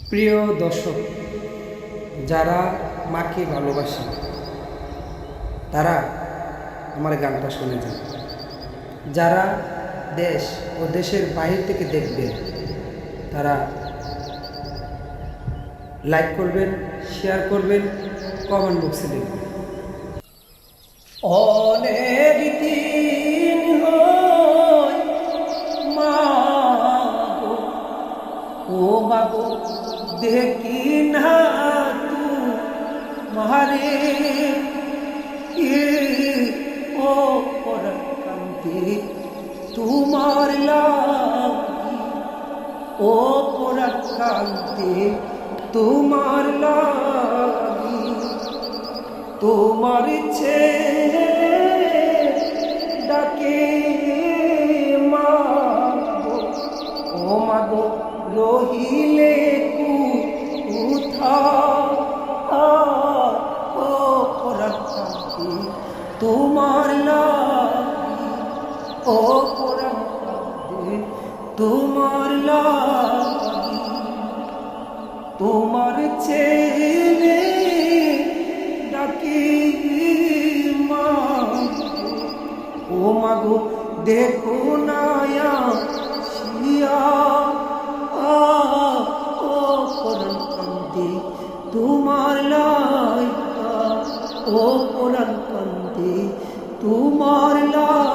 প্রিয় দর্শক, যারা মাকে ভালোবাসে তারা আমার গানটা শুনে যান। যারা দেশ ও দেশের বাহির থেকে দেখবেন তারা লাইক করবেন, শেয়ার করবেন, কমেন্ট বক্সে লিখবেন। অনেক দিন হয় মা গো, ও মাগো দেখি না তোমারে, ও কান্তি তোমার লাগি, ও কান্তি তোমার লাগি, তোমার ছেলে ডাকে মা গো, ও মাগো রহিলে কান্তি তোমার লাগি, ও কান্তি তোমার লাগি, তোমার ছেলে ডাকি মা, ও মাগো দেখো নায়া শিয়া, ও কান্তি তোমার লাইকা, ও কান্তি তোমার লা